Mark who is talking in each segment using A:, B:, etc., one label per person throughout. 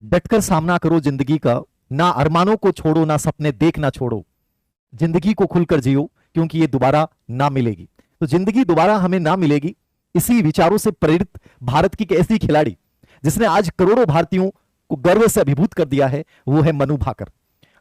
A: डटकर सामना करो जिंदगी का, ना अरमानों को छोड़ो, ना सपने देखना छोड़ो। जिंदगी को खुलकर जियो, क्योंकि ये दोबारा ना मिलेगी। तो जिंदगी दोबारा हमें ना मिलेगी, इसी विचारों से प्रेरित भारत की एक ऐसी खिलाड़ी जिसने आज करोड़ों भारतीयों को गर्व से अभिभूत कर दिया है, वो है मनु भाकर।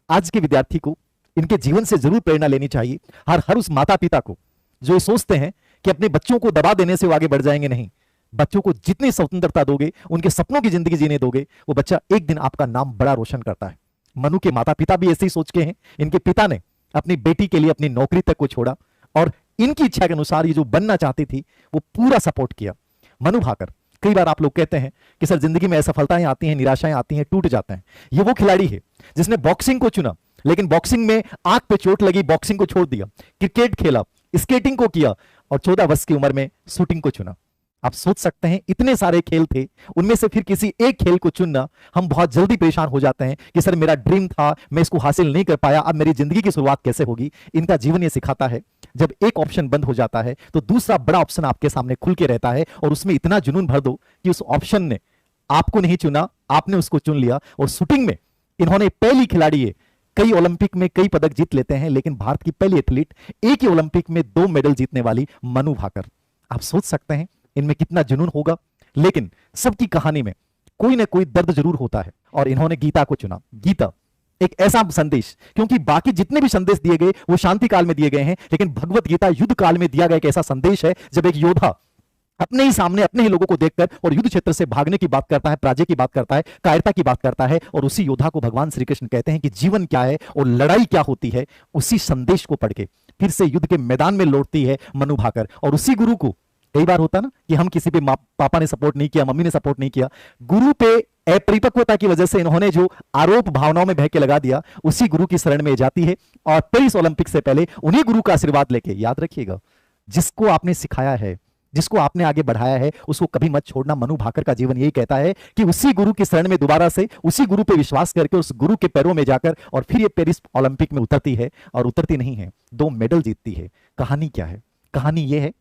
A: आज के विद्यार्थी को इनके जीवन से जरूर प्रेरणा लेनी चाहिए। हर उस माता पिता को जो सोचते हैं कि अपने बच्चों को दबा देने से वो आगे बढ़ जाएंगे, नहीं, बच्चों को जितनी स्वतंत्रता दोगे, उनके सपनों की जिंदगी जीने दोगे, वो बच्चा एक दिन आपका नाम बड़ा रोशन करता है। मनु के माता पिता भी ऐसे ही सोच के हैं। इनके पिता ने अपनी बेटी के लिए अपनी नौकरी तक को छोड़ा और इनकी इच्छा के अनुसार ये जो बनना चाहती थी वो पूरा सपोर्ट किया। मनु भाकर, कई बार आप लोग कहते हैं कि सर जिंदगी में असफलताएं आती हैं, निराशाएं आती हैं, टूट जाते हैं। ये वो खिलाड़ी है जिसने बॉक्सिंग को चुना, लेकिन बॉक्सिंग में आंख पे चोट लगी, बॉक्सिंग को छोड़ दिया, क्रिकेट खेला, स्केटिंग को किया और 14 वर्ष की उम्र में शूटिंग को चुना। आप सोच सकते हैं इतने सारे खेल थे, उनमें से फिर किसी एक खेल को चुनना। हम बहुत जल्दी परेशान हो जाते हैं कि सर मेरा ड्रीम था, मैं इसको हासिल नहीं कर पाया, अब मेरी जिंदगी की शुरुआत कैसे होगी। इनका जीवन ये सिखाता है जब एक ऑप्शन बंद हो जाता है तो दूसरा बड़ा ऑप्शन आपके सामने खुल के रहता है और उसमें इतना जुनून भर दो कि उस ऑप्शन ने आपको नहीं चुना, आपने उसको चुन लिया। और शूटिंग में इन्होंने पहली खिलाड़ी है, कई ओलंपिक में कई पदक जीत लेते हैं, लेकिन भारत की पहली एथलीट, एक ही ओलंपिक में 2 मेडल जीतने वाली मनु भाकर। आप सोच सकते हैं इनमें कितना जुनून होगा। लेकिन सबकी कहानी में कोई ना कोई दर्द जरूर होता है और इन्होंने गीता को चुना। गीता एक ऐसा संदेश, क्योंकि बाकी जितने भी संदेश दिए गए वो शांति काल में दिए गए हैं, लेकिन भगवत गीता युद्ध काल में दिया गया एक ऐसा संदेश है जब एक योद्धा अपने ही सामने अपने ही लोगों को देखकर और युद्ध क्षेत्र से भागने की बात करता है, पराजय की बात करता है, कायरता की बात करता है, और उसी योद्धा को भगवान श्री कृष्ण कहते हैं कि जीवन क्या है और लड़ाई क्या होती है। उसी संदेश को पढ़ के फिर से युद्ध के मैदान में लौटती है मनु भाकर। और उसी गुरु को, कई बार होता ना कि हम किसी पे पापा ने सपोर्ट नहीं किया, मम्मी ने सपोर्ट नहीं किया, गुरु पे अपरिपक्वता की वजह से इन्होंने जो आरोप भावनाओं में बह के लगा दिया, उसी गुरु की शरण में जाती है और पेरिस ओलंपिक से पहले उन्हीं गुरु का आशीर्वाद लेके, याद रखिएगा, जिसको आपने सिखाया है, जिसको आपने आगे बढ़ाया है, उसको कभी मत छोड़ना। मनु भाकर का जीवन यही कहता है कि उसी गुरु की शरण में दोबारा से उसी गुरु पे विश्वास करके उस गुरु के पैरों में जाकर और फिर ये पेरिस ओलंपिक में उतरती है और उतरती नहीं है, 2 मेडल जीतती है। कहानी क्या है? कहानी ये है,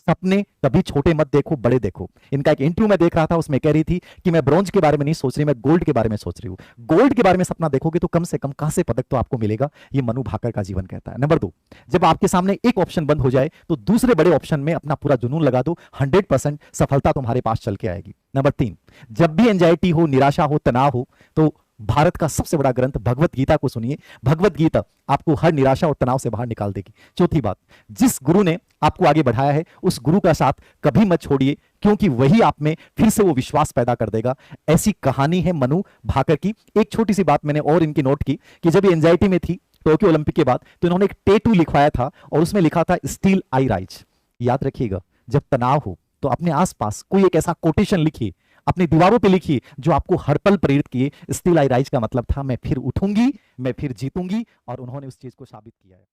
A: सपने कभी छोटे मत देखो, बड़े देखो। इनका एक इंटरव्यू में देख रहा था, उसमें कह रही थी कि मैं ब्रॉन्ज के बारे में नहीं सोच रही, मैं गोल्ड के बारे में सोच रही हूं। गोल्ड के बारे में सपना देखोगे तो कम से कम कांसे पदक तो आपको मिलेगा। ये मनु भाकर का जीवन कहता है। नंबर 2, जब आपके सामने एक ऑप्शन बंद हो जाए तो दूसरे बड़े ऑप्शन में अपना पूरा जुनून लगा दो, 100% सफलता तुम्हारे पास चल के आएगी। नंबर 3, जब भी एंजाइटी हो, निराशा हो, तनाव हो, तो भारत का सबसे बड़ा ग्रंथ भगवत गीता को सुनिए। भगवत गीता आपको हर निराशा और तनाव से बाहर निकाल देगी। चौथी बात, जिस गुरु ने आपको आगे बढ़ाया है उस गुरु का साथ कभी मत छोड़िए, क्योंकि वही आप में फिर से वो विश्वास पैदा कर देगा। ऐसी कहानी है मनु भाकर की। एक छोटी सी बात मैंने और इनकी नोट की कि जब ये एंजाइटी में थी टोक्यो ओलंपिक के बाद, तो इन्होंने एक टैटू लिखवाया था और उसमें लिखा था स्टिल आई राइज। याद रखिएगा, जब तनाव हो तो अपने आसपास कोई एक ऐसा कोटेशन लिखिए, अपनी दीवारों पे लिखिए जो आपको हर पल प्रेरित किए। स्टिल आई राइज का मतलब था मैं फिर उठूंगी, मैं फिर जीतूंगी, और उन्होंने उस चीज को साबित किया है।